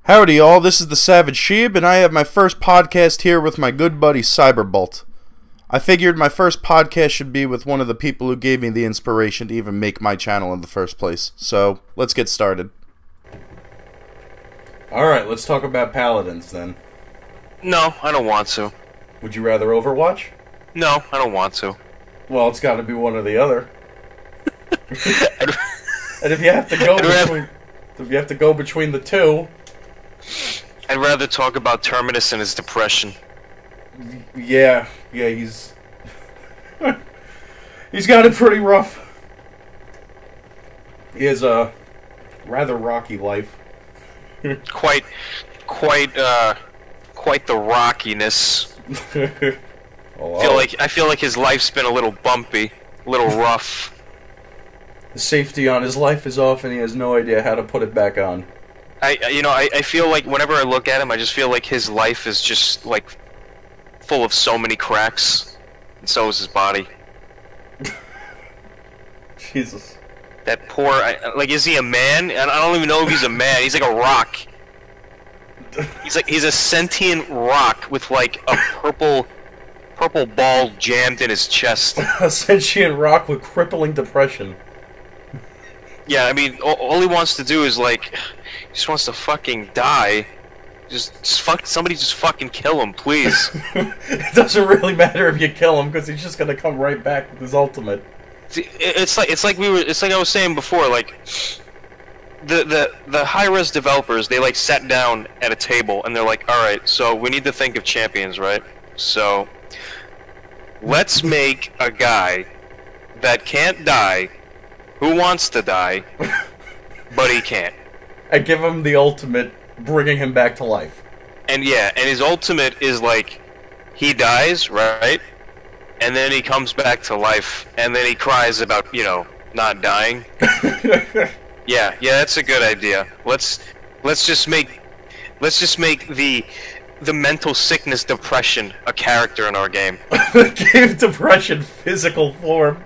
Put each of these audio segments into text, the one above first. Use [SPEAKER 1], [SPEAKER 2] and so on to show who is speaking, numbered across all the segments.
[SPEAKER 1] Howdy y'all, this is the Savage Sheeb, and I have my first podcast here with my good buddy Syberbolt. I figured my first podcast should be with one of the people who gave me the inspiration to even make my channel in the first place. So, let's get started. Alright, let's talk about Paladins then.
[SPEAKER 2] No, I don't want to.
[SPEAKER 1] Would you rather Overwatch?
[SPEAKER 2] No, I don't want to.
[SPEAKER 1] Well, it's gotta be one or the other. And if you have to go between the two...
[SPEAKER 2] I'd rather talk about Terminus and his depression.
[SPEAKER 1] Yeah, he's got it pretty rough. He has a rather rocky life.
[SPEAKER 2] Quite the rockiness.
[SPEAKER 1] Oh,
[SPEAKER 2] I feel like his life's been a little bumpy, a little rough.
[SPEAKER 1] The safety on his life is off, and he has no idea how to put it back on.
[SPEAKER 2] I feel like whenever I look at him, I just feel like his life is just like full of so many cracks, and so is his body.
[SPEAKER 1] Jesus.
[SPEAKER 2] That poor, is he a man? I don't even know if he's a man. He's like a rock. He's a sentient rock with like a purple ball jammed in his chest.
[SPEAKER 1] A sentient rock with crippling depression.
[SPEAKER 2] Yeah, I mean, all he wants to do is like, he just wants to fucking die. Somebody just fucking kill him, please.
[SPEAKER 1] It doesn't really matter if you kill him because he's just gonna come right back with his ultimate.
[SPEAKER 2] It's like I was saying before, like the high-res developers, they like sat down at a table and they're like, all right, so we need to think of champions, right? So let's make a guy that can't die, who wants to die, but he can't.
[SPEAKER 1] I give him the ultimate, bringing him back to life.
[SPEAKER 2] And yeah, and his ultimate is like, he dies, right? And then he comes back to life, and then he cries about, not dying. Yeah, that's a good idea. Let's just make the mental sickness depression a character in our game.
[SPEAKER 1] Give depression physical form.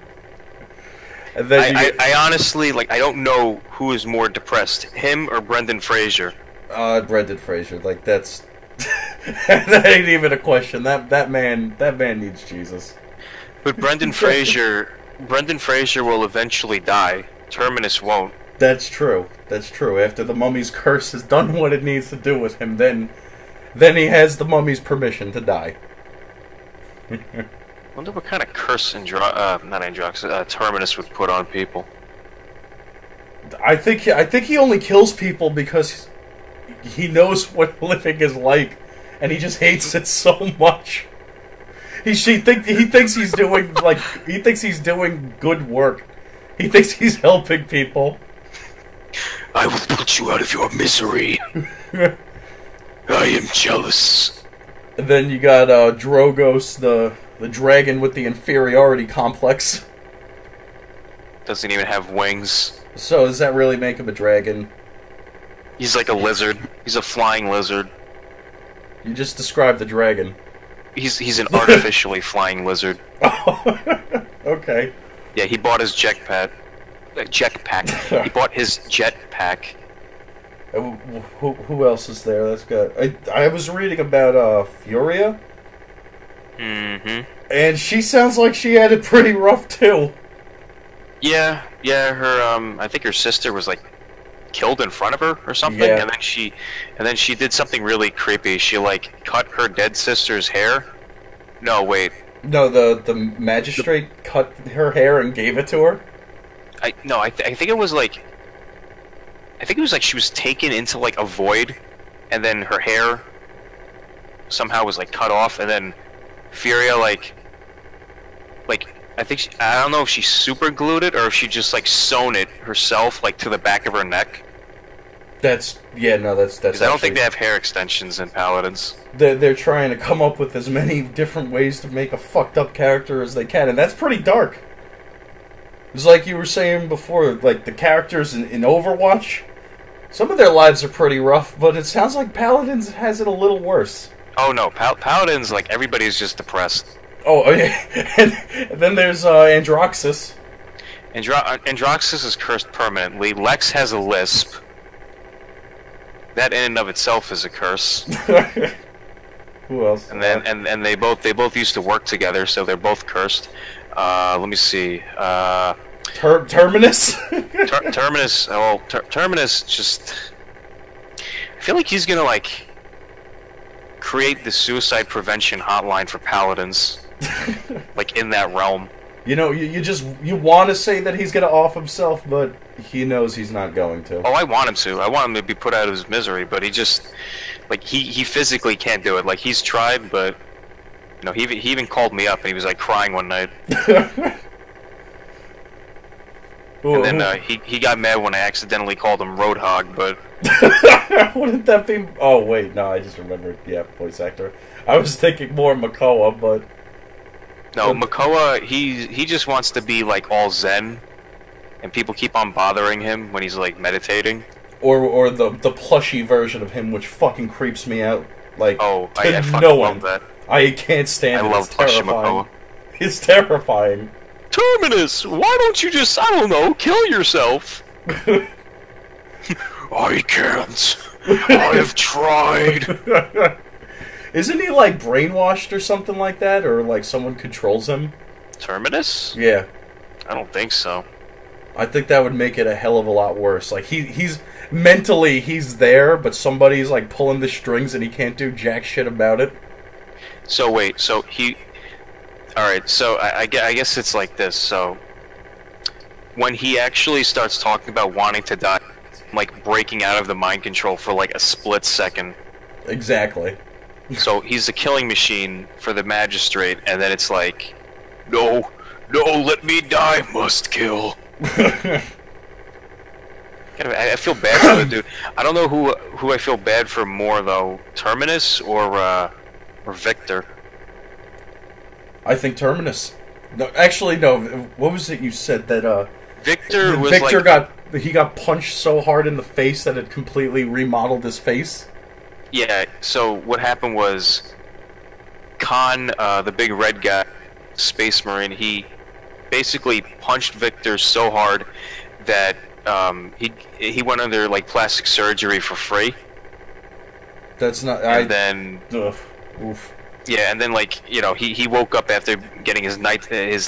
[SPEAKER 1] And then
[SPEAKER 2] I honestly, I don't know who is more depressed, him or Brendan Fraser.
[SPEAKER 1] Brendan Fraser, that's... that ain't even a question. That man needs Jesus.
[SPEAKER 2] But Brendan Fraser will eventually die. Terminus won't.
[SPEAKER 1] That's true. After the mummy's curse has done what it needs to do with him, then he has the mummy's permission to die.
[SPEAKER 2] I wonder what kind of curse Terminus would put on people.
[SPEAKER 1] I think he only kills people because he knows what living is like, and he just hates it so much. He thinks he's doing good work. He thinks he's helping people.
[SPEAKER 2] I will put you out of your misery. I am jealous.
[SPEAKER 1] And then you got Drogos, the dragon with the inferiority complex.
[SPEAKER 2] Doesn't even have wings.
[SPEAKER 1] So does that really make him a dragon?
[SPEAKER 2] He's like a lizard. He's a flying lizard.
[SPEAKER 1] You just described the dragon.
[SPEAKER 2] He's an artificially flying lizard.
[SPEAKER 1] Oh, okay.
[SPEAKER 2] Yeah, he bought his jetpack. He bought his jetpack.
[SPEAKER 1] Who else is there? That's good. I was reading about Furia.
[SPEAKER 2] Mm-hmm.
[SPEAKER 1] And she sounds like she had it pretty rough too.
[SPEAKER 2] Yeah. Her I think her sister was like killed in front of her or something,
[SPEAKER 1] yeah.
[SPEAKER 2] and then she did something really creepy. She like cut her dead sister's hair. No, wait.
[SPEAKER 1] No, the magistrate cut her hair and gave it to her.
[SPEAKER 2] I think it was like she was taken into like a void, and then her hair somehow was like cut off, and then Furia like I don't know if she super glued it or if she just like sewn it herself like to the back of her neck.
[SPEAKER 1] That's.
[SPEAKER 2] Because I don't think they have hair extensions in Paladins.
[SPEAKER 1] They're trying to come up with as many different ways to make a fucked up character as they can, and that's pretty dark. It's like you were saying before, like the characters in Overwatch, some of their lives are pretty rough, but it sounds like Paladins has it a little worse.
[SPEAKER 2] Oh no, Paladins, like everybody's just depressed.
[SPEAKER 1] Oh yeah, and then there's Androxus.
[SPEAKER 2] Androxus is cursed permanently. Lex has a lisp. that in and of itself is a curse.
[SPEAKER 1] Who else?
[SPEAKER 2] And then and they both used to work together, so they're both cursed. Let me see.
[SPEAKER 1] Terminus.
[SPEAKER 2] Terminus. Well, Terminus just. I feel like he's gonna like create the suicide prevention hotline for Paladins, like in that realm.
[SPEAKER 1] You know, you want to say that he's gonna off himself, but he knows he's not going to.
[SPEAKER 2] Oh, I want him to. I want him to be put out of his misery, but he just, like, he physically can't do it. Like, he's tried, but, you know, he even called me up and he was, like, crying one night. And then he got mad when I accidentally called him Roadhog, but...
[SPEAKER 1] Wouldn't that be... Oh, wait, no, I just remembered. Yeah, voice actor. I was thinking more Makoa, but...
[SPEAKER 2] No, Makoa, he just wants to be, like, all zen, and people keep on bothering him when he's, like, meditating.
[SPEAKER 1] Or the plushy version of him, which fucking creeps me out. Like,
[SPEAKER 2] oh, I fucking love that.
[SPEAKER 1] I can't stand it.
[SPEAKER 2] I love plushy Makoa.
[SPEAKER 1] It's terrifying.
[SPEAKER 2] Terminus, why don't you just, I don't know, kill yourself? I can't. I have tried.
[SPEAKER 1] Isn't he, like, brainwashed or something like that? Or, like, someone controls him?
[SPEAKER 2] Terminus?
[SPEAKER 1] Yeah.
[SPEAKER 2] I don't think so.
[SPEAKER 1] I think that would make it a hell of a lot worse. Like, he's... Mentally, he's there, but somebody's, like, pulling the strings and he can't do jack shit about it.
[SPEAKER 2] So, wait, so he... Alright, so I guess it's like this, so... When he actually starts talking about wanting to die, like, breaking out of the mind control for, like, a split second.
[SPEAKER 1] Exactly.
[SPEAKER 2] So he's a killing machine for the magistrate, and then it's like, no, let me die, must kill. I feel bad for the dude. I don't know who I feel bad for more though, Terminus or Victor.
[SPEAKER 1] I think Terminus. No, actually, no. What was it you said that?
[SPEAKER 2] Victor was
[SPEAKER 1] Victor
[SPEAKER 2] like,
[SPEAKER 1] got punched so hard in the face that it completely remodeled his face.
[SPEAKER 2] Yeah, so what happened was Khan, the big red guy, Space Marine, he basically punched Victor so hard that he went under like plastic surgery for free.
[SPEAKER 1] That's not.
[SPEAKER 2] Then
[SPEAKER 1] oof.
[SPEAKER 2] Yeah, and then like you know he woke up after getting his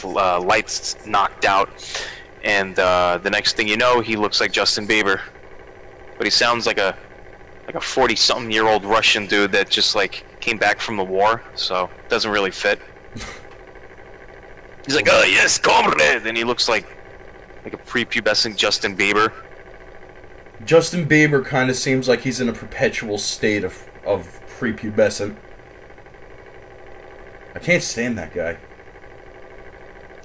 [SPEAKER 2] lights knocked out, and the next thing you know he looks like Justin Bieber, but he sounds like a 40-something-year-old Russian dude that just, like, came back from the war, so it doesn't really fit. He's like, oh, yes, comrade! And he looks like a prepubescent Justin Bieber.
[SPEAKER 1] Justin Bieber kind of seems like he's in a perpetual state of prepubescent. I can't stand that guy.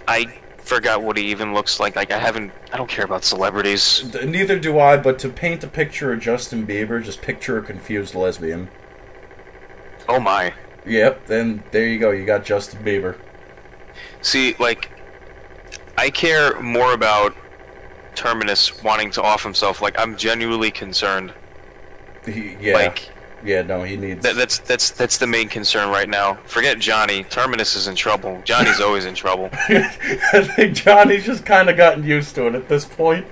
[SPEAKER 2] I forgot what he even looks like. Like, I don't care about celebrities.
[SPEAKER 1] Neither do I, but to paint a picture of Justin Bieber, just picture a confused lesbian.
[SPEAKER 2] Oh my.
[SPEAKER 1] Yep, then there you go, you got Justin Bieber.
[SPEAKER 2] See, like, I care more about Terminus wanting to off himself. Like, I'm genuinely concerned.
[SPEAKER 1] Yeah.
[SPEAKER 2] Like,
[SPEAKER 1] yeah, no, he needs...
[SPEAKER 2] That's the main concern right now. Forget Johnny. Terminus is in trouble. Johnny's always in trouble.
[SPEAKER 1] I think Johnny's just kind of gotten used to it at this point.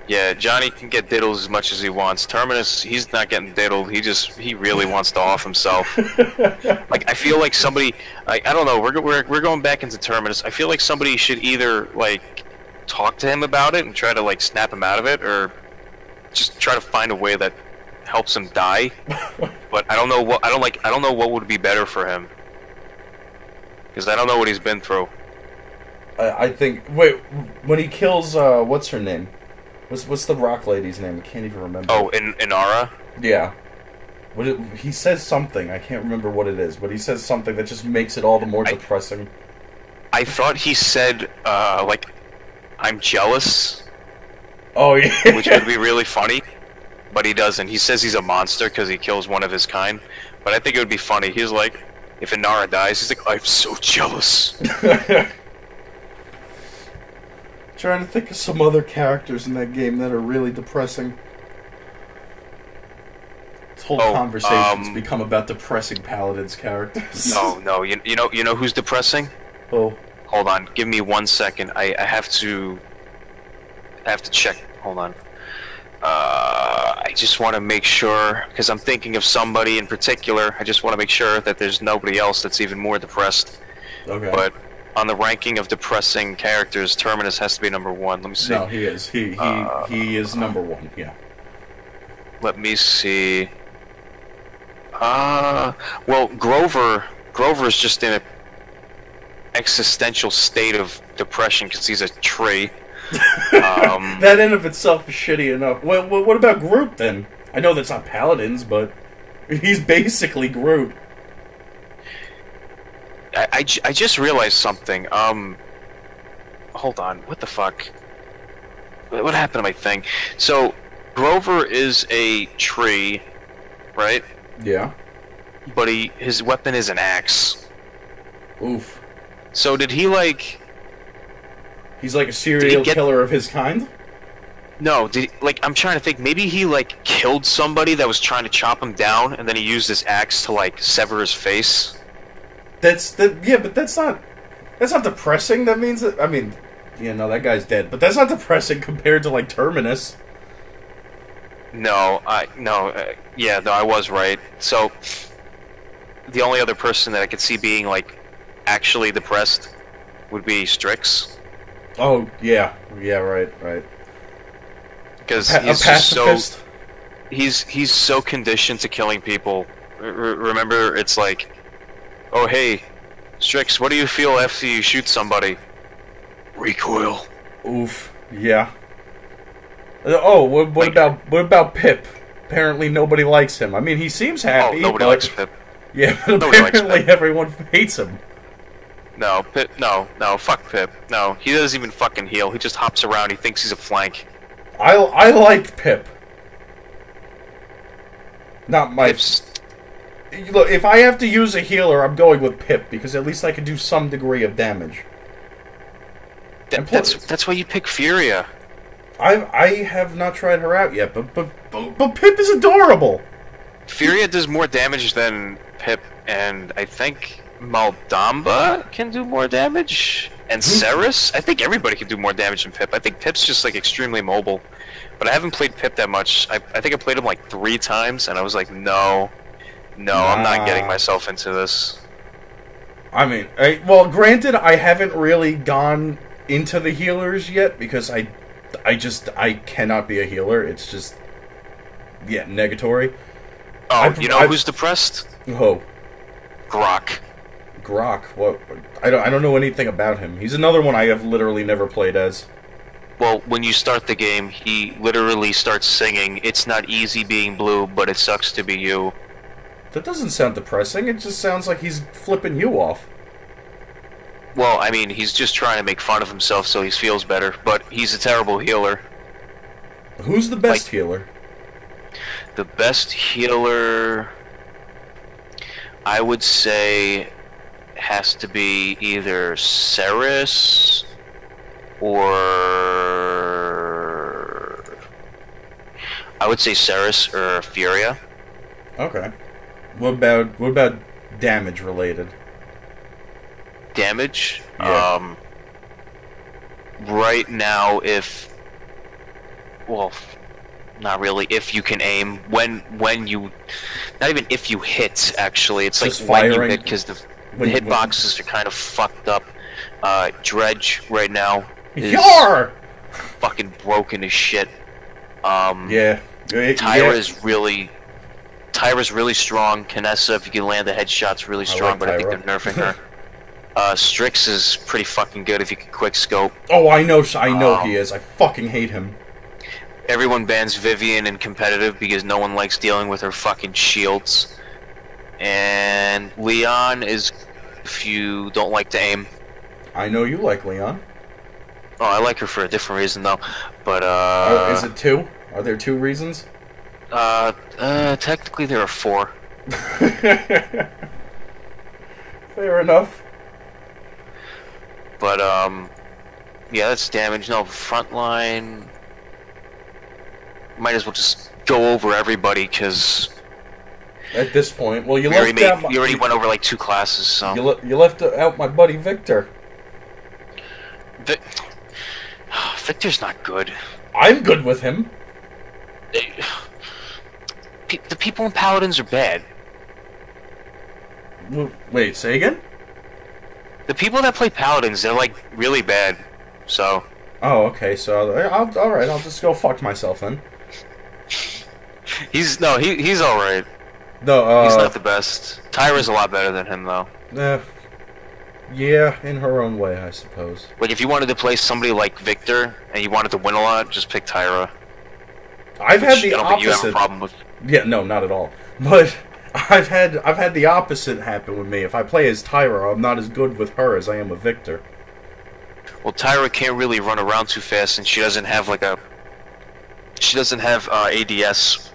[SPEAKER 2] Yeah, Johnny can get diddled as much as he wants. Terminus, he's not getting diddled. He really wants to off himself. Like, I feel like somebody... I don't know, we're going back into Terminus. I feel like somebody should either, like, talk to him about it and try to, like, snap him out of it, or just try to find a way that helps him die. But I don't know what would be better for him, because I don't know what he's been through.
[SPEAKER 1] I think when he kills what's her name? What's the rock lady's name? I can't even remember.
[SPEAKER 2] Oh, Inara?
[SPEAKER 1] Yeah. He says something. I can't remember what it is, but he says something that just makes it all the more depressing.
[SPEAKER 2] I thought he said like, I'm jealous.
[SPEAKER 1] Oh yeah.
[SPEAKER 2] Which would be really funny. But he doesn't. He says he's a monster because he kills one of his kind. But I think it would be funny. He's like, if Inara dies, he's like, I'm so jealous.
[SPEAKER 1] Trying to think of some other characters in that game that are really depressing. This whole conversation's become about depressing Paladins characters.
[SPEAKER 2] No. You know who's depressing?
[SPEAKER 1] Oh.
[SPEAKER 2] Hold on. Give me 1 second. I have to check. Hold on. I I just want to make sure, because I'm thinking of somebody in particular, I just want to make sure that there's nobody else that's even more depressed.
[SPEAKER 1] Okay.
[SPEAKER 2] But on the ranking of depressing characters, Terminus has to be number 1. Let me see.
[SPEAKER 1] No, he is. He is number 1, yeah.
[SPEAKER 2] Let me see. Well, Grover's just in an existential state of depression because he's a tree.
[SPEAKER 1] That in of itself is shitty enough. Well, what about Groot, then? I know that's not Paladins, but he's basically Groot.
[SPEAKER 2] I just realized something. Hold on. What the fuck? What happened to my thing? So, Grover is a tree, right?
[SPEAKER 1] Yeah.
[SPEAKER 2] But his weapon is an axe.
[SPEAKER 1] Oof.
[SPEAKER 2] So did he, like...
[SPEAKER 1] He's like a serial killer of his kind?
[SPEAKER 2] No, I'm trying to think, maybe he, like, killed somebody that was trying to chop him down, and then he used his axe to, like, sever his face?
[SPEAKER 1] Yeah, but that's not depressing. That means that, I mean, yeah, no, that guy's dead. But that's not depressing compared to, like, Terminus.
[SPEAKER 2] No, I was right. So, the only other person that I could see being, like, actually depressed would be Strix.
[SPEAKER 1] Oh, yeah, right.
[SPEAKER 2] Because
[SPEAKER 1] he's just so...
[SPEAKER 2] He's so conditioned to killing people. Remember, it's like, oh, hey, Strix, what do you feel after you shoot somebody? Recoil.
[SPEAKER 1] Oof, yeah. Oh, what about Pip? Apparently nobody likes him. I mean, he seems happy.
[SPEAKER 2] Oh, nobody likes Pip.
[SPEAKER 1] Yeah, but apparently everyone hates him.
[SPEAKER 2] No, Pip. No, fuck Pip. No, he doesn't even fucking heal. He just hops around. He thinks he's a flank.
[SPEAKER 1] I like Pip. Not my. Look, if I have to use a healer, I'm going with Pip because at least I can do some degree of damage.
[SPEAKER 2] That's why you pick Furia.
[SPEAKER 1] I have not tried her out yet, but Pip is adorable.
[SPEAKER 2] Furia does more damage than Pip, and I think Maldamba can do more damage, and Ceres. I think everybody can do more damage than Pip. I think Pip's just like extremely mobile, but I haven't played Pip that much. I think I played him like 3 times, and I was like, no, I'm not getting myself into this.
[SPEAKER 1] I mean, well, granted, I haven't really gone into the healers yet because I cannot be a healer. It's just, yeah, negatory.
[SPEAKER 2] Oh, you know who's depressed?
[SPEAKER 1] Who?
[SPEAKER 2] Grok.
[SPEAKER 1] Grok? What? I don't know anything about him. He's another one I have literally never played as.
[SPEAKER 2] Well, when you start the game, he literally starts singing, "It's not easy being blue, but it sucks to be you."
[SPEAKER 1] That doesn't sound depressing. It just sounds like he's flipping you off.
[SPEAKER 2] Well, I mean, he's just trying to make fun of himself so he feels better, but he's a terrible healer.
[SPEAKER 1] Who's the best healer?
[SPEAKER 2] The best healer, I would say, has to be either Ceres or... I would say Ceres or Furia.
[SPEAKER 1] Okay. What about damage related?
[SPEAKER 2] Damage?
[SPEAKER 1] Yeah.
[SPEAKER 2] Right now, well, not really. If you can aim, when you, not even if you hit. Actually, it's
[SPEAKER 1] just
[SPEAKER 2] like
[SPEAKER 1] firing.
[SPEAKER 2] when you hit, because the hitboxes are kind of fucked up. Dredge right now is fucking broken as shit.
[SPEAKER 1] Yeah.
[SPEAKER 2] Tyra's really strong. Kinessa, if you can land the headshots, really strong. But I think they're nerfing her. Strix is pretty fucking good if you can quick scope.
[SPEAKER 1] Oh, I know he is. I fucking hate him.
[SPEAKER 2] Everyone bans Vivian in competitive because no one likes dealing with her fucking shields. And Leon is if you don't like to aim.
[SPEAKER 1] I know you like Leon.
[SPEAKER 2] Oh, I like her for a different reason though. But
[SPEAKER 1] is it 2? Are there 2 reasons?
[SPEAKER 2] Technically there are 4.
[SPEAKER 1] Fair enough.
[SPEAKER 2] But yeah, that's damage. No, frontline. Might as well just go over everybody, because
[SPEAKER 1] at this point, well, you
[SPEAKER 2] already went over like 2 classes, so
[SPEAKER 1] you left out my buddy Victor.
[SPEAKER 2] Victor's not good.
[SPEAKER 1] I'm good with him.
[SPEAKER 2] the people in Paladins are bad.
[SPEAKER 1] Wait, say again?
[SPEAKER 2] The people that play Paladins, they're like really bad. So.
[SPEAKER 1] Oh, okay. So all right. I'll just go fuck myself then.
[SPEAKER 2] He's all right.
[SPEAKER 1] No,
[SPEAKER 2] he's not the best. Tyra's a lot better than him though.
[SPEAKER 1] Yeah, in her own way, I suppose.
[SPEAKER 2] Like if you wanted to play somebody like Victor and you wanted to win a lot, just pick Tyra.
[SPEAKER 1] I've had the
[SPEAKER 2] I don't
[SPEAKER 1] opposite.
[SPEAKER 2] think you have a problem with.
[SPEAKER 1] Yeah, no, not at all. But I've had the opposite happen with me. If I play as Tyra, I'm not as good with her as I am with Victor.
[SPEAKER 2] Well, Tyra can't really run around too fast, and she doesn't have like a. She doesn't have ADS.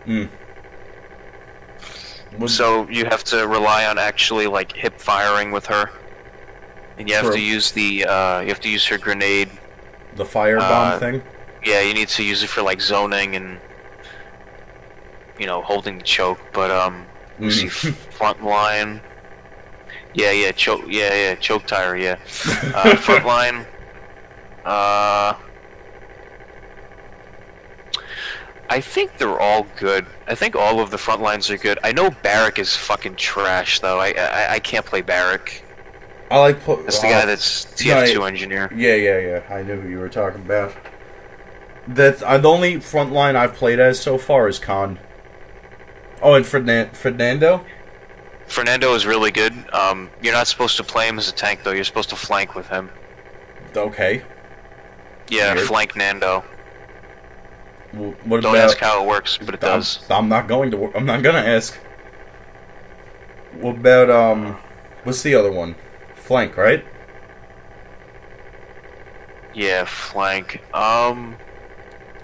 [SPEAKER 1] Hmm.
[SPEAKER 2] So you have to rely on actually like hip firing with her, and you have to use the you have to use her grenade.
[SPEAKER 1] The firebomb thing.
[SPEAKER 2] Yeah, you need to use it for like zoning and holding the choke. But let's see, front line. Yeah, choke. Yeah, choke tire. Yeah, front line. I think they're all good. I think all of the front lines are good. I know Barrack is fucking trash, though. I can't play Barrack.
[SPEAKER 1] I like...
[SPEAKER 2] That's the guy that's TF2 engineer.
[SPEAKER 1] Yeah. I knew who you were talking about. That's the only front line I've played as so far is Khan. Oh, and Fernando?
[SPEAKER 2] Fernando is really good. You're not supposed to play him as a tank, though. You're supposed to flank with him.
[SPEAKER 1] Okay.
[SPEAKER 2] Yeah,
[SPEAKER 1] Weird.
[SPEAKER 2] flank Nando.
[SPEAKER 1] What
[SPEAKER 2] Don't ask how it works, but it does.
[SPEAKER 1] I'm not going to. I'm not gonna ask. What about what's the other one? Flank, right?
[SPEAKER 2] Yeah, flank.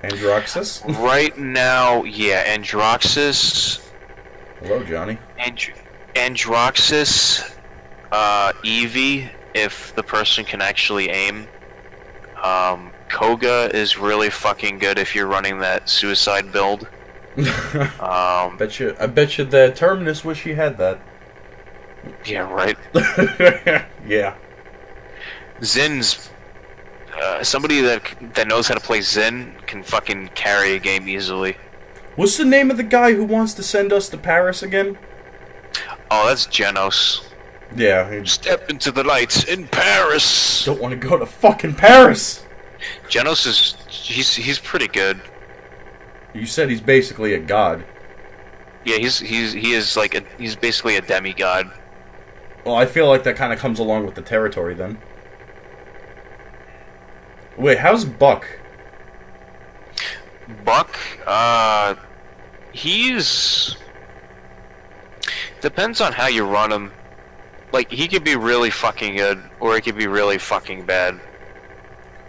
[SPEAKER 1] Androxus.
[SPEAKER 2] Right now, yeah, Androxus.
[SPEAKER 1] Hello, Johnny.
[SPEAKER 2] Androxus, Eevee, if the person can actually aim. Koga is really fucking good if you're running that suicide build.
[SPEAKER 1] I bet you the Terminus wish he had that.
[SPEAKER 2] Yeah, right.
[SPEAKER 1] Yeah.
[SPEAKER 2] Zin's somebody that knows how to play Zin can fucking carry a game easily.
[SPEAKER 1] What's the name of the guy who wants to send us to Paris again?
[SPEAKER 2] Oh, that's Genos.
[SPEAKER 1] Yeah.
[SPEAKER 2] Step into the lights in Paris.
[SPEAKER 1] Don't want to go to fucking Paris.
[SPEAKER 2] Genos is he's pretty good.
[SPEAKER 1] You said he's basically a god.
[SPEAKER 2] Yeah, he's basically a demigod.
[SPEAKER 1] Well, I feel like that kind of comes along with the territory then. Wait, how's Buck?
[SPEAKER 2] Buck, he's depends on how you run him. Like he could be really fucking good, or he could be really fucking bad.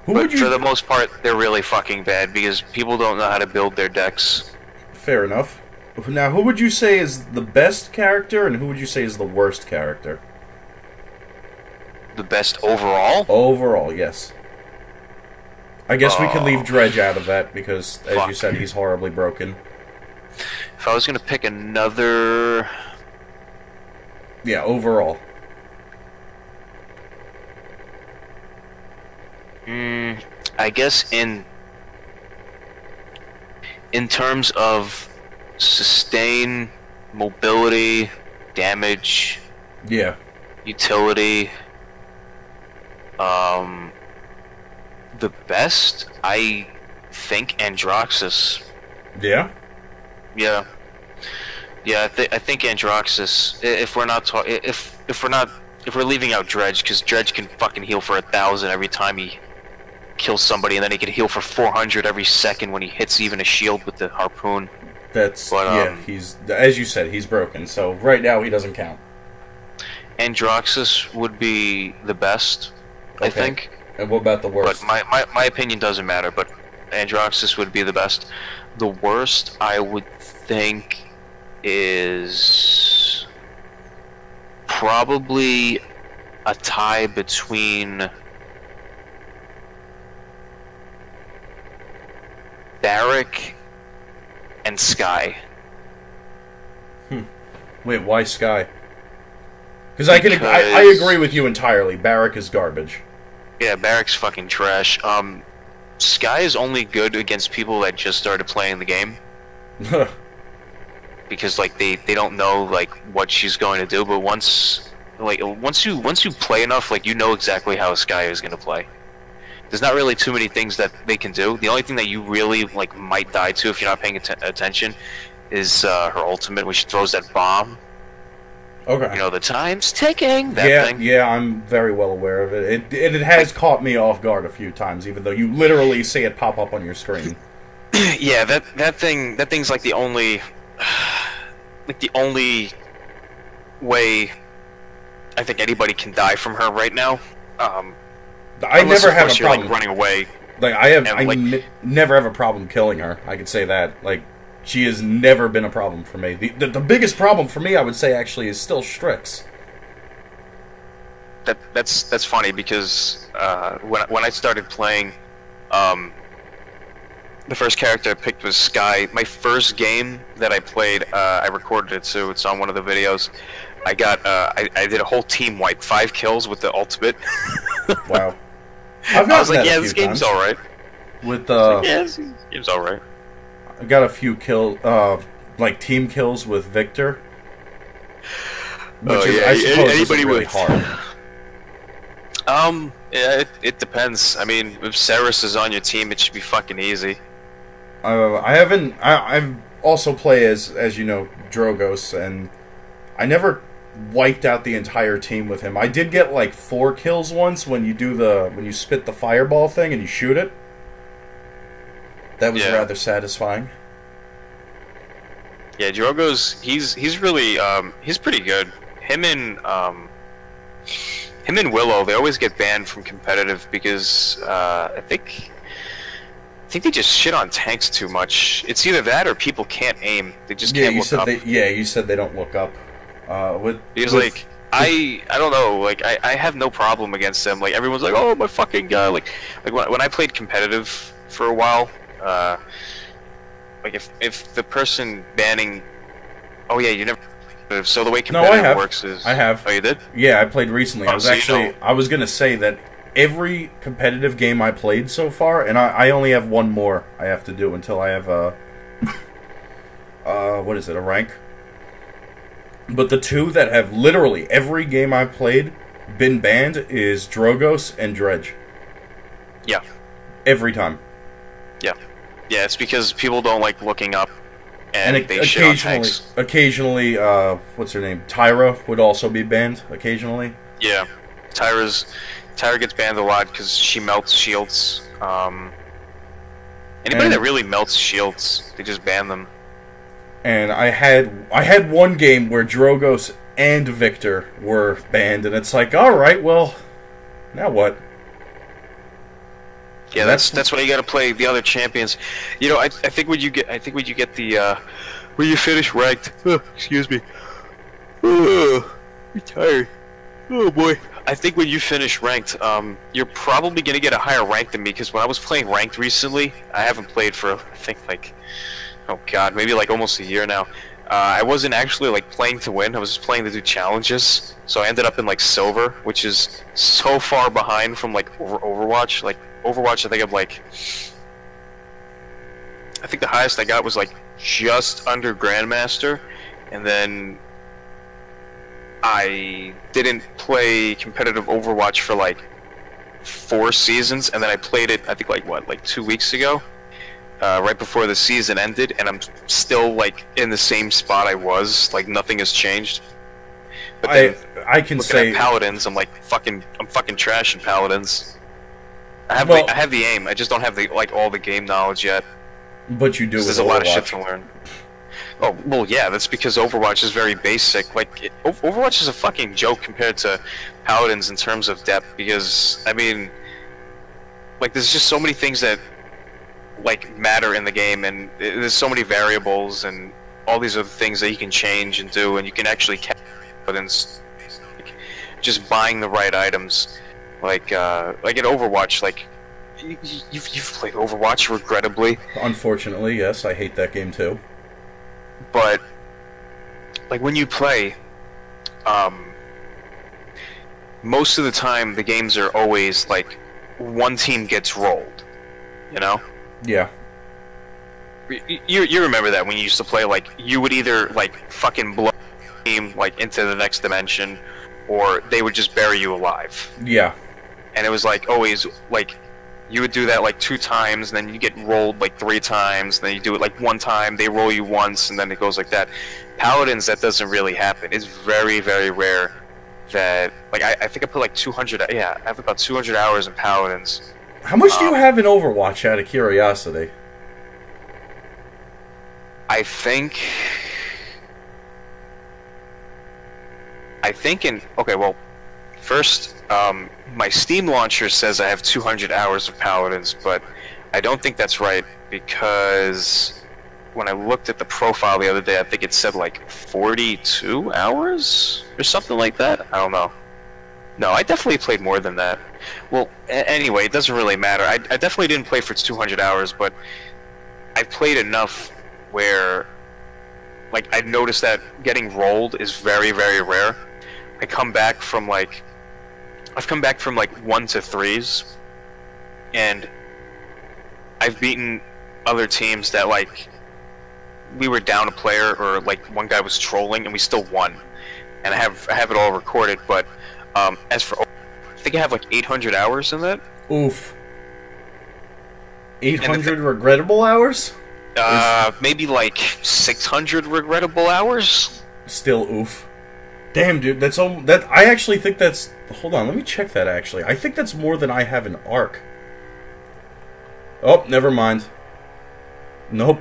[SPEAKER 2] But for the most part, they're really fucking bad because people don't know how to build their decks.
[SPEAKER 1] Fair enough. Now, who would you say is the best character, and who would you say is the worst character?
[SPEAKER 2] The best overall?
[SPEAKER 1] Overall, yes. I guess we could leave Dredge out of that because, as you said, he's horribly broken.
[SPEAKER 2] If I was gonna pick another...
[SPEAKER 1] Yeah, overall.
[SPEAKER 2] I guess in terms of sustain, mobility, damage,
[SPEAKER 1] yeah,
[SPEAKER 2] utility, the best, I think Androxus.
[SPEAKER 1] Yeah?
[SPEAKER 2] Yeah. Yeah, I think Androxus, if we're leaving out Dredge, because Dredge can fucking heal for 1,000 every time he kills somebody, and then he can heal for 400 every second when he hits even a shield with the harpoon.
[SPEAKER 1] Yeah, he's, as you said, he's broken, so right now he doesn't count.
[SPEAKER 2] Androxus would be the best, I think.
[SPEAKER 1] And what about the worst?
[SPEAKER 2] But my opinion doesn't matter, but Androxus would be the best. The worst, I would think, is probably a tie between Barrack and Sky.
[SPEAKER 1] Wait, why Sky? Because I agree with you entirely. Barrack is garbage.
[SPEAKER 2] Yeah, Barrack's fucking trash. Sky is only good against people that just started playing the game. because like they don't know like what she's going to do. But once you play enough, like you know exactly how Skye is going to play. There's not really too many things that they can do. The only thing that you really like might die to if you're not paying attention is her ultimate when she throws that bomb.
[SPEAKER 1] Okay.
[SPEAKER 2] You know, the time's ticking. That thing.
[SPEAKER 1] Yeah, I'm very well aware of it. It has caught me off guard a few times, even though you literally see it pop up on your screen.
[SPEAKER 2] Yeah, that thing's like the only way I think anybody can die from her right now.
[SPEAKER 1] I never have a problem
[SPEAKER 2] like running away.
[SPEAKER 1] Like never have a problem killing her. I could say that. Like, she has never been a problem for me. The biggest problem for me, I would say, actually, is still Strix.
[SPEAKER 2] That's funny because when I started playing, the first character I picked was Skye. My first game that I played, I recorded it, so it's on one of the videos. I got I did a whole team wipe, 5 kills with the ultimate.
[SPEAKER 1] Wow.
[SPEAKER 2] I was like, yeah, this game's alright.
[SPEAKER 1] With
[SPEAKER 2] yeah, this game's alright.
[SPEAKER 1] I got a few like team kills with Victor. Which is, I suppose, anybody really hard.
[SPEAKER 2] Yeah, it depends. I mean, if Ceres is on your team, it should be fucking easy.
[SPEAKER 1] I've also play as you know, Drogos, and I never wiped out the entire team with him. I did get like 4 kills once when you spit the fireball thing and you shoot it. That was rather satisfying. Yeah,
[SPEAKER 2] Drogos, he's really he's pretty good. Him and Willow, they always get banned from competitive because I think they just shit on tanks too much. It's either that or people can't aim. They just can't look up.
[SPEAKER 1] You said they don't look up.
[SPEAKER 2] Like I don't know. Like I have no problem against them. Like everyone's like, oh my fucking god. Like when I played competitive for a while, like if the person banning, oh yeah, you never. So the way competitive works is
[SPEAKER 1] I have.
[SPEAKER 2] Oh, you did?
[SPEAKER 1] Yeah, I played recently. I was gonna say that every competitive game I played so far, and I only have one more I have to do until I have what is it, a rank? But the 2 that have literally every game I've played been banned is Drogos and Dredge.
[SPEAKER 2] Yeah.
[SPEAKER 1] Every time.
[SPEAKER 2] Yeah. Yeah, it's because people don't like looking up, and they shit on tanks.
[SPEAKER 1] Occasionally, what's her name? Tyra would also be banned, occasionally.
[SPEAKER 2] Yeah. Tyra gets banned a lot because she melts shields. Anybody that really melts shields, they just ban them.
[SPEAKER 1] And I had one game where Drogos and Victor were banned, and it's like, all right, well, now what?
[SPEAKER 2] Yeah, that's why you got to play the other champions. You know, I think when you get the when you finish ranked. Excuse me. I'm tired. Oh boy. I think when you finish ranked, you're probably gonna get a higher rank than me. Because when I was playing ranked recently, I haven't played for I think like. Oh god, maybe like almost a year now. I wasn't actually like playing to win, I was just playing to do challenges. So I ended up in like silver, which is so far behind from like Overwatch. Like Overwatch, I think the highest I got was like just under Grandmaster, and then I didn't play competitive Overwatch for like 4 seasons, and then I played it I think like 2 weeks ago. Right before the season ended, and I'm still like in the same spot I was. Like nothing has changed. But then,
[SPEAKER 1] I can say
[SPEAKER 2] at Paladins, I'm fucking trash in Paladins. I have the aim. I just don't have the all the game knowledge yet.
[SPEAKER 1] But you do.
[SPEAKER 2] There's a lot of shit to learn. Oh well, yeah. That's because Overwatch is very basic. Like Overwatch is a fucking joke compared to Paladins in terms of depth. Because I mean, like there's just so many things that like matter in the game, and there's so many variables and all these other things that you can change and do, and you can actually Paladins just buying the right items. Like in Overwatch, like you've played Overwatch, regrettably.
[SPEAKER 1] Unfortunately, yes, I hate that game too.
[SPEAKER 2] But like when you play, most of the time the games are always like one team gets rolled, you know.
[SPEAKER 1] Yeah.
[SPEAKER 2] You remember that when you used to play, like, you would either, like, fucking blow the team, like, into the next dimension, or they would just bury you alive.
[SPEAKER 1] Yeah.
[SPEAKER 2] And it was, like, always, like, you would do that, like, 2 times, and then you get rolled, like, 3 times, and then you do it, like, 1 time, they roll you once, and then it goes like that. Paladins, that doesn't really happen. It's very, very rare that, like, I think I put, like, 200, yeah, I have about 200 hours in Paladins.
[SPEAKER 1] How much do you have in Overwatch, out of curiosity?
[SPEAKER 2] I think okay, well, first, my Steam launcher says I have 200 hours of Paladins, but I don't think that's right, because when I looked at the profile the other day, I think it said like 42 hours or something like that. I don't know. No, I definitely played more than that. Well, anyway, it doesn't really matter. I definitely didn't play for 200 hours, but I played enough where, like, I noticed that getting rolled is very, very rare. I've come back from like 1 to 3s, and I've beaten other teams that, like, we were down a player, or like one guy was trolling, and we still won. And I have it all recorded, but as for, I think I have like 800 hours in that.
[SPEAKER 1] Oof. 800 regrettable hours?
[SPEAKER 2] Maybe like 600 regrettable hours.
[SPEAKER 1] Still oof. Damn, dude, that's that. I actually think that's. Hold on, let me check that. Actually, I think that's more than I have in Arc. Oh, never mind. Nope.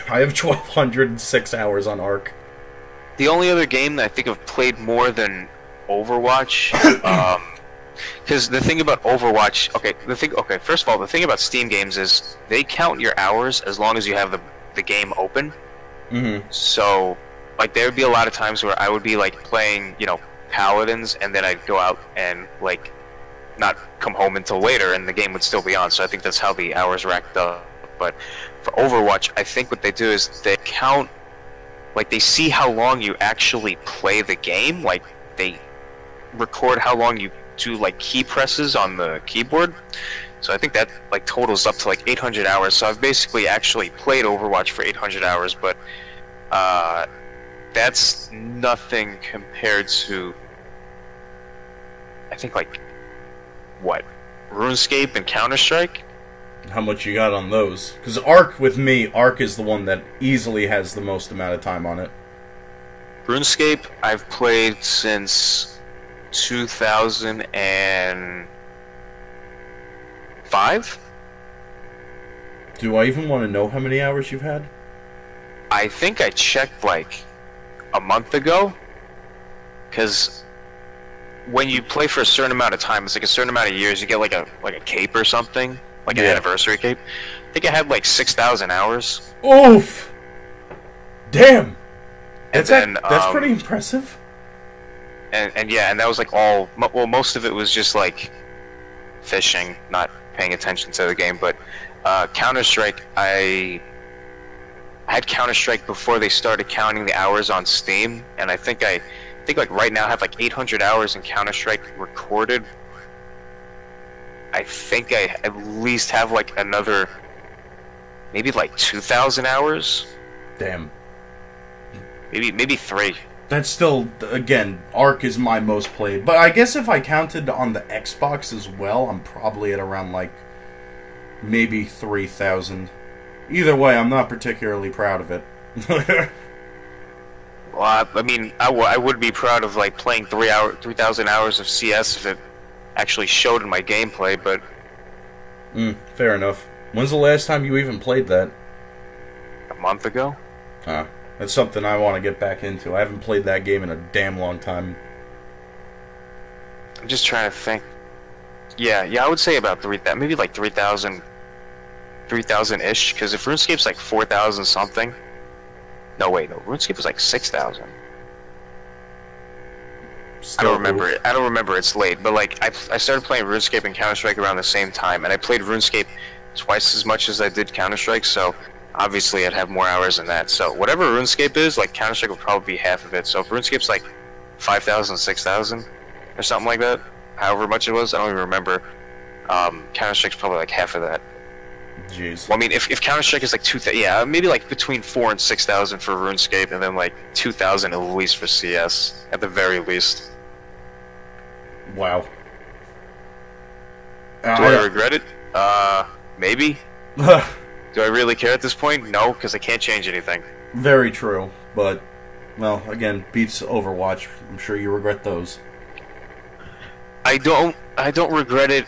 [SPEAKER 1] I have 1,206 hours on Arc.
[SPEAKER 2] The only other game that I think I've played more than Overwatch, because the thing about Overwatch, okay, first of all, the thing about Steam games is they count your hours as long as you have the game open.
[SPEAKER 1] Mm-hmm.
[SPEAKER 2] So, like, there would be a lot of times where I would be, like, playing, you know, Paladins, and then I'd go out and, like, not come home until later, and the game would still be on. So I think that's how the hours racked up. But for Overwatch, I think what they do is they count, like, they see how long you actually play the game. Like, they record how long you do, like, key presses on the keyboard. So I think that, like, totals up to like 800 hours. So I've basically actually played Overwatch for 800 hours, but that's nothing compared to, I think, like, what, RuneScape and Counter-Strike?
[SPEAKER 1] How much you got on those? Because Arc, with me, Arc is the one that easily has the most amount of time on it.
[SPEAKER 2] RuneScape, I've played since 2005?
[SPEAKER 1] Do I even want to know how many hours you've had?
[SPEAKER 2] I think I checked, like, a month ago. Because when you play for a certain amount of time, it's like a certain amount of years, you get like a cape or something. Like an anniversary cape. I think I had like 6,000 hours.
[SPEAKER 1] Oof! Damn! That's pretty impressive.
[SPEAKER 2] And yeah, and that was like all, well, most of it was just like fishing, not paying attention to the game. But Counter-Strike, I had Counter-Strike before they started counting the hours on Steam, and I think like right now I have like 800 hours in Counter-Strike recorded. I think I at least have like another, maybe like 2,000 hours.
[SPEAKER 1] Damn.
[SPEAKER 2] Maybe 3.
[SPEAKER 1] That's still, again, Arc is my most played. But I guess if I counted on the Xbox as well, I'm probably at around like maybe 3,000. Either way, I'm not particularly proud of it.
[SPEAKER 2] Well, I mean, I would be proud of like playing 3,000 hours of CS if it actually showed in my gameplay, but...
[SPEAKER 1] fair enough. When's the last time you even played that?
[SPEAKER 2] A month ago.
[SPEAKER 1] That's something I want to get back into. I haven't played that game in a damn long time.
[SPEAKER 2] I'm just trying to think. Yeah, I would say about 3,000, maybe like 3,000, 3,000-ish, because if RuneScape's like 4,000 something... No, wait, no, RuneScape was like 6,000. I don't remember it. I don't remember its late, but like I started playing RuneScape and Counter-Strike around the same time, and I played RuneScape twice as much as I did Counter-Strike, so obviously I'd have more hours than that. So whatever RuneScape is, like Counter-Strike will probably be half of it. So if RuneScape's like 5,000, 6,000 or something like that, however much it was, I don't even remember. Counter-Strike's probably like half of that.
[SPEAKER 1] Jeez.
[SPEAKER 2] Well, I mean, if Counter-Strike is like 2,000, yeah, maybe like between 4,000 and 6,000 for RuneScape, and then like 2,000 at least for CS, at the very least.
[SPEAKER 1] Wow.
[SPEAKER 2] Do I regret it? Maybe. Do I really care at this point? No, because I can't change anything.
[SPEAKER 1] Very true, but, well, again, beats Overwatch. I'm sure you regret those.
[SPEAKER 2] I don't regret it,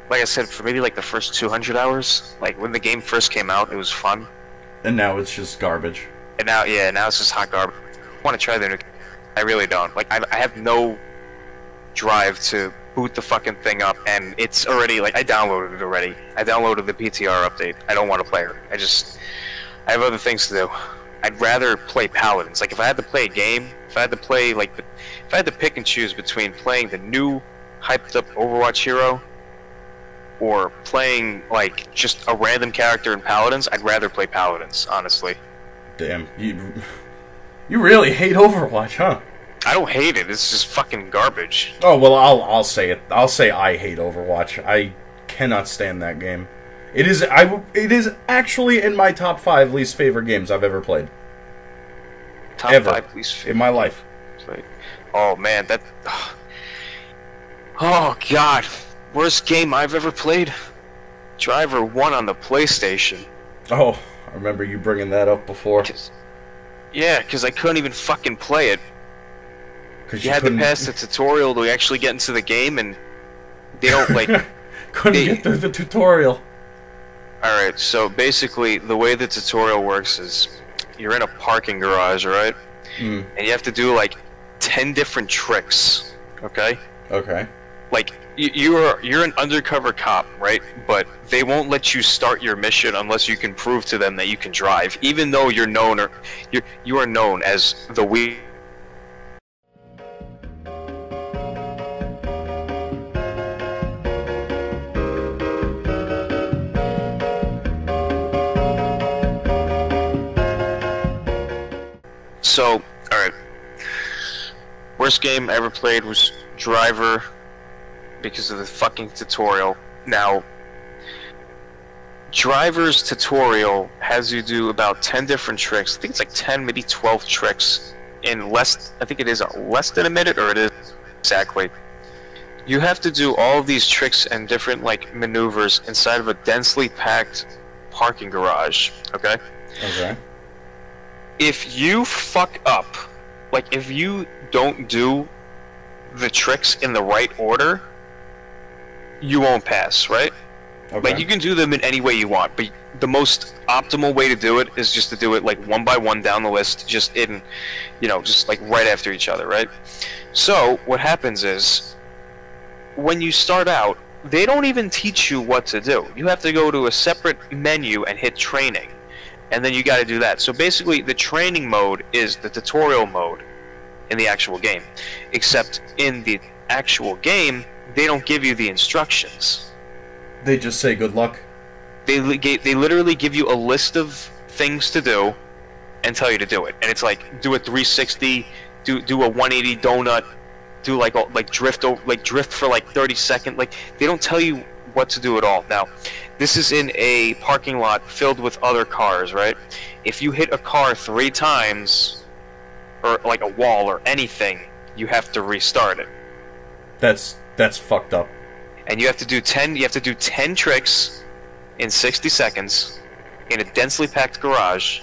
[SPEAKER 2] like I said, for maybe like the first 200 hours. Like, when the game first came out, it was fun.
[SPEAKER 1] And now it's just garbage.
[SPEAKER 2] And now, yeah, now it's just hot garbage. I want to try the new... I really don't. Like, I have no drive to boot the fucking thing up, and it's already, like, I downloaded it already. I downloaded the PTR update. I don't want to play it. I have other things to do. I'd rather play Paladins. Like, if I had to play a game, if I had to play, like, if I had to pick and choose between playing the new, hyped-up Overwatch hero, or playing, like, just a random character in Paladins, I'd rather play Paladins, honestly.
[SPEAKER 1] Damn, you really hate Overwatch, huh?
[SPEAKER 2] I don't hate it, it's just fucking garbage.
[SPEAKER 1] Oh, well, I'll say it. I'll say I hate Overwatch. I cannot stand that game. It is actually in my top 5 least favorite games I've ever played.
[SPEAKER 2] Top
[SPEAKER 1] ever
[SPEAKER 2] 5 least favorite
[SPEAKER 1] in my life.
[SPEAKER 2] Played. Oh man, that. Oh god, worst game I've ever played. Driver 1 on the PlayStation.
[SPEAKER 1] Oh, I remember you bringing that up before.
[SPEAKER 2] Yeah, because I couldn't even fucking play it. You had to pass the tutorial to actually get into the game, and they don't like.
[SPEAKER 1] Couldn't get through the tutorial.
[SPEAKER 2] Alright, so basically, the way the tutorial works is you're in a parking garage, right?
[SPEAKER 1] Mm.
[SPEAKER 2] And you have to do like 10 different tricks, okay?
[SPEAKER 1] Okay.
[SPEAKER 2] Like, you're an undercover cop, right? But they won't let you start your mission unless you can prove to them that you can drive, even though you're known or you are known as the So, alright. Worst game I ever played was Driver because of the fucking tutorial. Now, Driver's tutorial has you do about 10 different tricks. I think it's like 10, maybe 12 tricks in less, I think it is less than a minute, or it is exactly. You have to do all of these tricks and different, like, maneuvers inside of a densely packed parking garage, okay?
[SPEAKER 1] Okay.
[SPEAKER 2] If you fuck up, like if you don't do the tricks in the right order, you won't pass, right?
[SPEAKER 1] Okay.
[SPEAKER 2] Like you can do them in any way you want, but the most optimal way to do it is just to do it like one by one down the list, just in, you know, just like right after each other, right? So what happens is, when you start out, they don't even teach you what to do. You have to go to a separate menu and hit training. And then you gotta do that. So basically, the training mode is the tutorial mode in the actual game. Except in the actual game, they don't give you the instructions.
[SPEAKER 1] They just say good luck.
[SPEAKER 2] They literally give you a list of things to do and tell you to do it. And it's like, do a 360, do a 180 donut, do like drift for like 30 seconds. Like, they don't tell you what to do at all. Now, this is in a parking lot filled with other cars, right? If you hit a car 3 times, or like a wall or anything, you have to restart it.
[SPEAKER 1] That's fucked up.
[SPEAKER 2] And you have to do 10 tricks in 60 seconds in a densely packed garage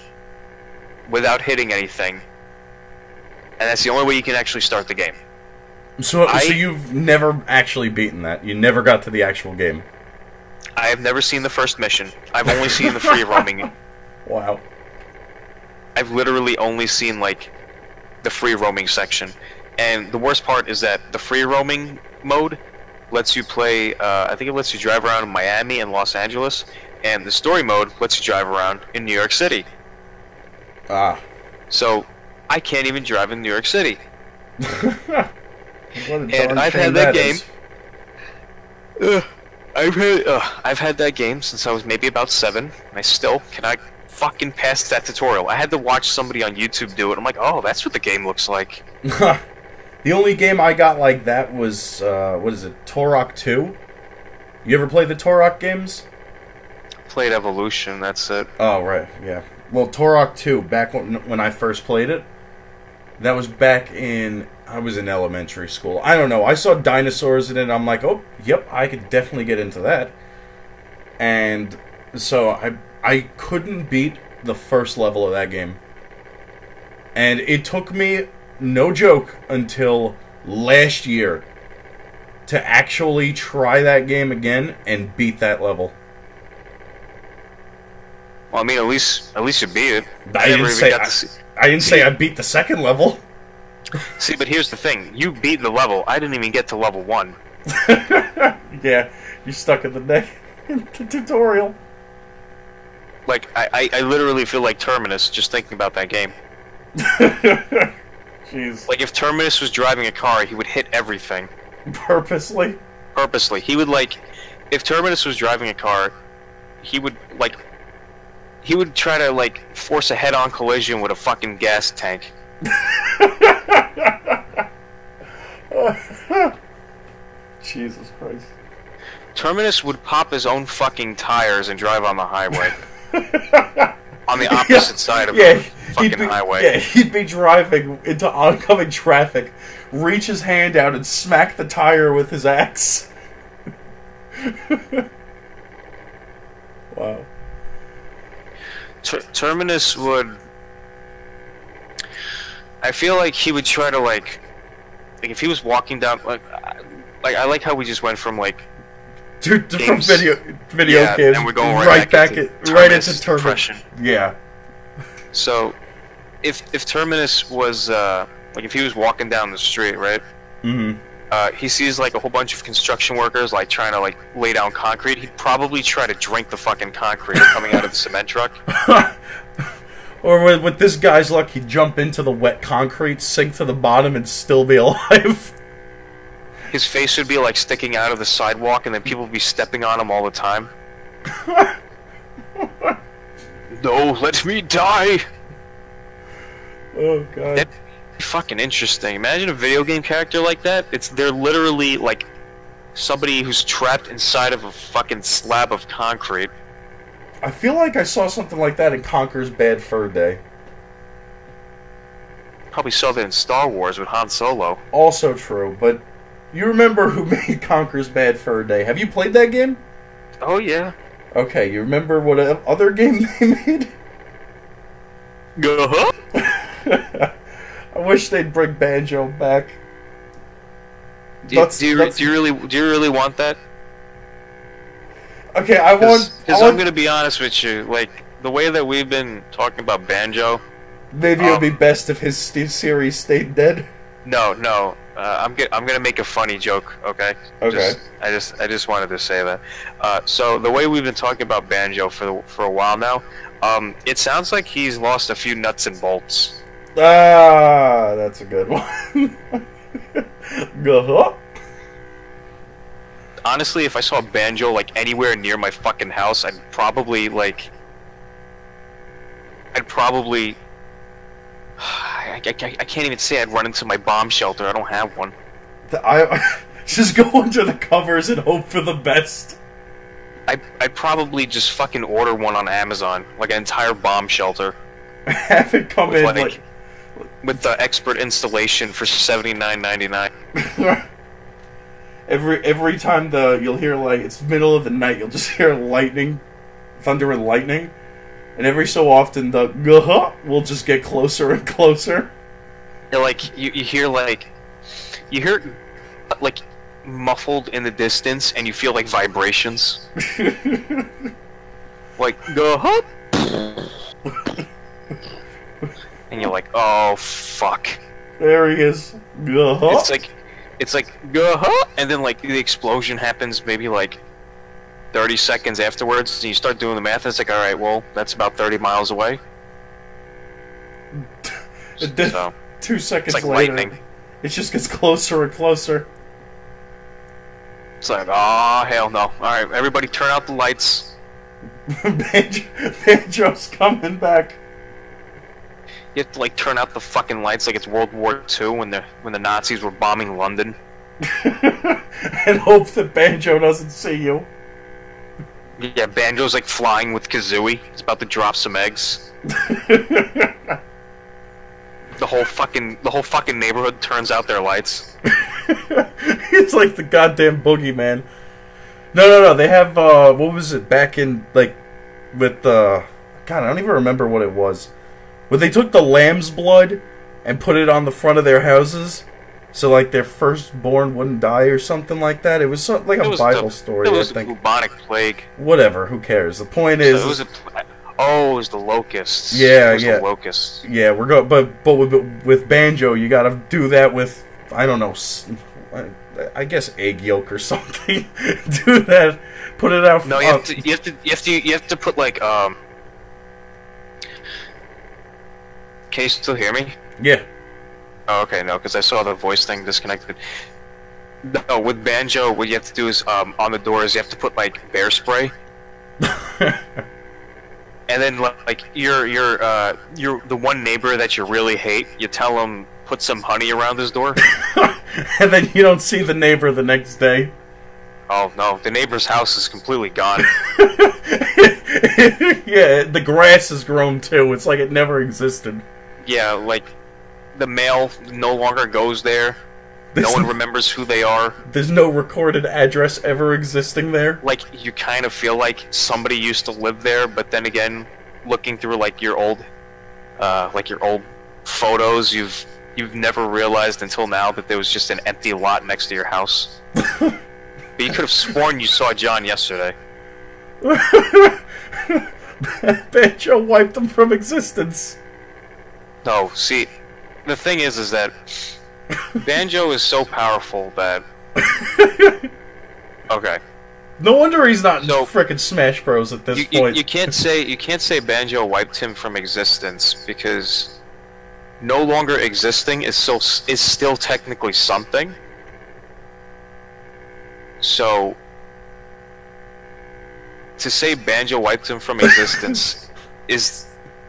[SPEAKER 2] without hitting anything. And that's the only way you can actually start the game.
[SPEAKER 1] So you've never actually beaten that? You never got to the actual game?
[SPEAKER 2] I have never seen the first mission. I've only seen the free roaming.
[SPEAKER 1] Wow.
[SPEAKER 2] I've literally only seen, like, the free roaming section. And the worst part is that the free roaming mode lets you play, I think it lets you drive around in Miami and Los Angeles, and the story mode lets you drive around in New York City.
[SPEAKER 1] Ah.
[SPEAKER 2] So, I can't even drive in New York City.
[SPEAKER 1] And
[SPEAKER 2] I've had that game. I've had that game since I was maybe about 7, and I still cannot fucking pass that tutorial. I had to watch somebody on YouTube do it. I'm like, oh, that's what the game looks like.
[SPEAKER 1] The only game I got like that was, what is it, Turok 2? You ever play the Turok games?
[SPEAKER 2] Played Evolution, that's it.
[SPEAKER 1] Oh, right, yeah. Well, Turok 2, back when I first played it, that was back in... I was in elementary school. I don't know. I saw dinosaurs in it, and I'm like, oh, yep, I could definitely get into that. And so I couldn't beat the first level of that game. And it took me, no joke, until last year to actually try that game again and beat that level.
[SPEAKER 2] Well, I mean, at least you beat it.
[SPEAKER 1] I didn't say I beat the second level.
[SPEAKER 2] See, but here's the thing. You beat the level. I didn't even get to level 1.
[SPEAKER 1] Yeah, you're stuck in the tutorial.
[SPEAKER 2] Like, I literally feel like Terminus just thinking about that game.
[SPEAKER 1] Jeez.
[SPEAKER 2] Like, if Terminus was driving a car, he would hit everything.
[SPEAKER 1] Purposely?
[SPEAKER 2] Purposely. He would, like... If Terminus was driving a car, he would, like... He would try to, like, force a head-on collision with a fucking gas tank.
[SPEAKER 1] Jesus Christ.
[SPEAKER 2] Terminus would pop his own fucking tires and drive on the highway. On the opposite side of the fucking highway.
[SPEAKER 1] Yeah, he'd be driving into oncoming traffic, reach his hand out and smack the tire with his axe. Wow.
[SPEAKER 2] Terminus would... I feel like he would try to, like if he was walking down, like I like how we just went from, like...
[SPEAKER 1] Dude, from video games,
[SPEAKER 2] and we're going
[SPEAKER 1] right back into Terminus. Yeah.
[SPEAKER 2] So, if Terminus was, like, if he was walking down the street, right?
[SPEAKER 1] Mm-hmm.
[SPEAKER 2] He sees, like, a whole bunch of construction workers, like, trying to, like, lay down concrete. He'd probably try to drink the fucking concrete coming out of the cement truck.
[SPEAKER 1] Or with this guy's luck, he'd jump into the wet concrete, sink to the bottom, and still be alive.
[SPEAKER 2] His face would be, like, sticking out of the sidewalk, and then people would be stepping on him all the time. No, let me die!
[SPEAKER 1] Oh, God.
[SPEAKER 2] That'd be fucking interesting. Imagine a video game character like that. They're literally, like, somebody who's trapped inside of a fucking slab of concrete.
[SPEAKER 1] I feel like I saw something like that in Conker's Bad Fur Day.
[SPEAKER 2] Probably saw that in Star Wars with Han Solo.
[SPEAKER 1] Also true, but you remember who made Conker's Bad Fur Day. Have you played that game?
[SPEAKER 2] Oh, yeah.
[SPEAKER 1] Okay, you remember what other game they made?
[SPEAKER 2] Uh-huh.
[SPEAKER 1] I wish they'd bring Banjo back.
[SPEAKER 2] Do you really want that?
[SPEAKER 1] Okay,
[SPEAKER 2] Because I'm gonna be honest with you, like, the way that we've been talking about Banjo...
[SPEAKER 1] Maybe it would be best if his series stayed dead.
[SPEAKER 2] No. I'm gonna make a funny joke, okay?
[SPEAKER 1] Okay.
[SPEAKER 2] I just wanted to say that. So the way we've been talking about Banjo for a while now, it sounds like he's lost a few nuts and bolts.
[SPEAKER 1] Ah, that's a good one. Uh-huh.
[SPEAKER 2] Honestly, if I saw Banjo, like, anywhere near my fucking house, I'd probably I can't even say I'd run into my bomb shelter. I don't have one.
[SPEAKER 1] I just go under the covers and hope for the best.
[SPEAKER 2] I'd probably just fucking order one on Amazon, like an entire bomb shelter.
[SPEAKER 1] Have it come
[SPEAKER 2] with,
[SPEAKER 1] in
[SPEAKER 2] like, with the expert installation for $79.99.
[SPEAKER 1] Every time you'll hear, like, it's middle of the night, you'll just hear lightning, thunder and lightning, and every so often the will just get closer and closer.
[SPEAKER 2] Yeah, like you hear muffled in the distance, and you feel like vibrations. Like and you're like, oh fuck.
[SPEAKER 1] There he is.
[SPEAKER 2] It's like, and then, like, the explosion happens maybe, like, 30 seconds afterwards, and you start doing the math, and it's like, alright, well, that's about 30 miles away. So,
[SPEAKER 1] 2 seconds
[SPEAKER 2] it's like
[SPEAKER 1] later,
[SPEAKER 2] lightning.
[SPEAKER 1] it just gets closer and closer.
[SPEAKER 2] It's like, oh, hell no. Alright, everybody turn out the lights.
[SPEAKER 1] Banjo's coming back.
[SPEAKER 2] You have to, like, turn out the fucking lights like it's World War II when the Nazis were bombing London.
[SPEAKER 1] And hope that Banjo doesn't see you.
[SPEAKER 2] Yeah, Banjo's like flying with Kazooie. He's about to drop some eggs. The whole fucking neighborhood turns out their lights.
[SPEAKER 1] It's like the goddamn boogeyman. No. They have what was it back in like with God? I don't even remember what it was. Where they took the lamb's blood and put it on the front of their houses, so like their firstborn wouldn't die or something like that. It was like a Bible story.
[SPEAKER 2] It was
[SPEAKER 1] I think.
[SPEAKER 2] the bubonic plague.
[SPEAKER 1] Whatever. Who cares? The point is.
[SPEAKER 2] So it was the locusts.
[SPEAKER 1] Yeah,
[SPEAKER 2] it was
[SPEAKER 1] yeah.
[SPEAKER 2] The locusts.
[SPEAKER 1] Yeah, we're going, but with Banjo, you gotta do that with I don't know, I guess egg yolk or something. Do that, put it out.
[SPEAKER 2] No, you have to put like Can you still hear me?
[SPEAKER 1] Yeah.
[SPEAKER 2] Oh, okay, no, because I saw the voice thing disconnected. No, with Banjo, what you have to do is on the doors you have to put like bear spray. And then, like, you're the one neighbor that you really hate. You tell him put some honey around his door,
[SPEAKER 1] and then you don't see the neighbor the next day.
[SPEAKER 2] Oh no, the neighbor's house is completely gone.
[SPEAKER 1] Yeah, the grass has grown too. It's like it never existed.
[SPEAKER 2] Yeah, like the mail no longer goes there. No one remembers who they are.
[SPEAKER 1] There's no recorded address ever existing there.
[SPEAKER 2] Like, you kind of feel like somebody used to live there, but then again, looking through like your old photos, you've never realized until now that there was just an empty lot next to your house. But you could have sworn you saw John yesterday.
[SPEAKER 1] Banjo wiped them from existence.
[SPEAKER 2] No, see, the thing is that Banjo is so powerful that... Okay.
[SPEAKER 1] No wonder he's not in frickin' Smash Bros at this point.
[SPEAKER 2] You can't say Banjo wiped him from existence, because no longer existing is still technically something. So to say Banjo wiped him from existence is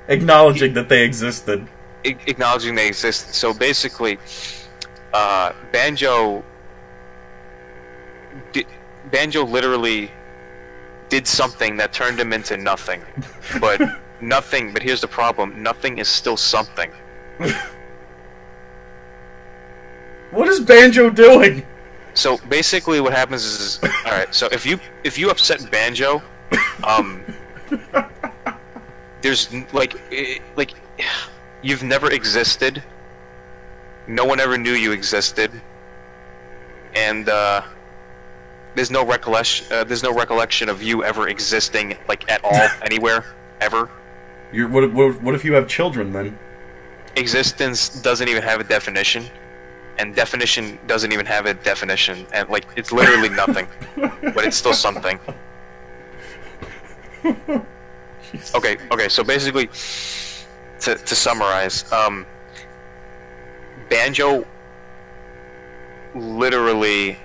[SPEAKER 1] acknowledging that they existed.
[SPEAKER 2] Acknowledging they exist. So basically, Banjo literally did something that turned him into nothing. But nothing. But here's the problem: nothing is still something.
[SPEAKER 1] What is Banjo doing?
[SPEAKER 2] So basically, what happens is all right. So if you upset Banjo, there's like you've never existed. No one ever knew you existed, and there's no recollection of you ever existing, like, at all, anywhere, ever.
[SPEAKER 1] What if you have children then?
[SPEAKER 2] Existence doesn't even have a definition, and definition doesn't even have a definition, and like it's literally nothing, but it's still something. Okay. So basically, to summarize, Banjo literally,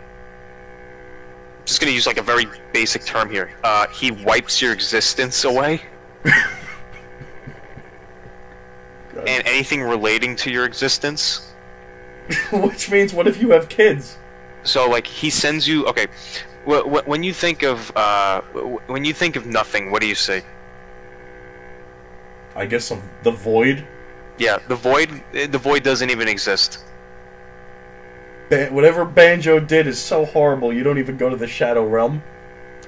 [SPEAKER 2] just gonna use like a very basic term here. He wipes your existence away, and anything relating to your existence.
[SPEAKER 1] Which means, what if you have kids?
[SPEAKER 2] So, like, he sends you. Okay, when you think of nothing, what do you see?
[SPEAKER 1] I guess the void.
[SPEAKER 2] Yeah, the void doesn't even exist.
[SPEAKER 1] Whatever Banjo did is so horrible, you don't even go to the Shadow Realm.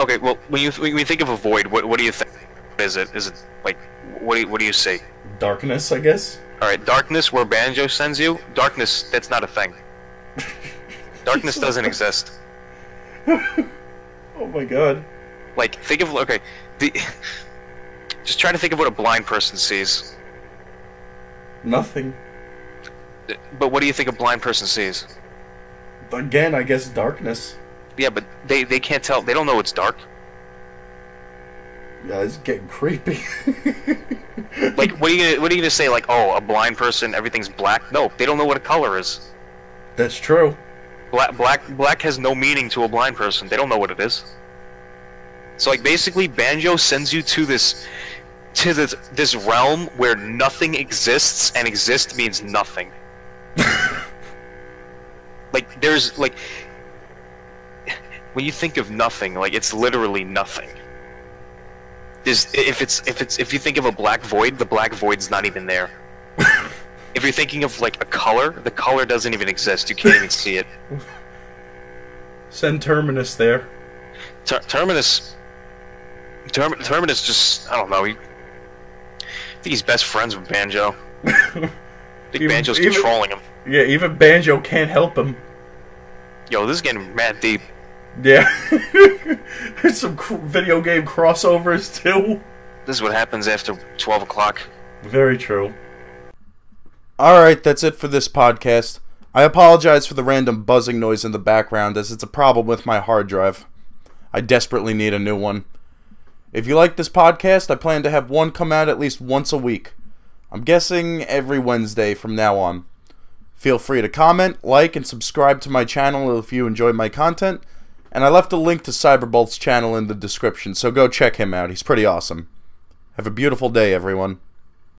[SPEAKER 2] Okay, well, when you think of a void, what do you think? Is it like what do you see?
[SPEAKER 1] Darkness, I guess.
[SPEAKER 2] All right, darkness, where Banjo sends you. Darkness, that's not a thing. Darkness doesn't exist.
[SPEAKER 1] Oh my god.
[SPEAKER 2] Like, think of just try to think of what a blind person sees.
[SPEAKER 1] Nothing.
[SPEAKER 2] But what do you think a blind person sees?
[SPEAKER 1] Again, I guess darkness.
[SPEAKER 2] Yeah, but they can't tell. They don't know it's dark.
[SPEAKER 1] Yeah, it's getting creepy.
[SPEAKER 2] Like, what are you gonna say? Like, oh, a blind person, everything's black? No, they don't know what a color is.
[SPEAKER 1] That's true.
[SPEAKER 2] Black has no meaning to a blind person. They don't know what it is. So, like, basically, Banjo sends you to this realm where nothing exists, and exist means nothing. Like, there's, like, when you think of nothing, like, it's literally nothing. if you think of a black void, the black void's not even there. If you're thinking of like a color, the color doesn't even exist. You can't even see it.
[SPEAKER 1] Send Terminus there.
[SPEAKER 2] Terminus just, I don't know. I think he's best friends with Banjo. I think Banjo's controlling him.
[SPEAKER 1] Yeah, even Banjo can't help him.
[SPEAKER 2] Yo, this is getting mad deep.
[SPEAKER 1] Yeah. There's some video game crossovers too.
[SPEAKER 2] This is what happens after 12 o'clock.
[SPEAKER 1] Very true. Alright, that's it for this podcast. I apologize for the random buzzing noise in the background, as it's a problem with my hard drive. I desperately need a new one. If you like this podcast, I plan to have one come out at least once a week. I'm guessing every Wednesday from now on. Feel free to comment, like, and subscribe to my channel if you enjoy my content. And I left a link to Syberbolt's channel in the description, so go check him out. He's pretty awesome. Have a beautiful day, everyone.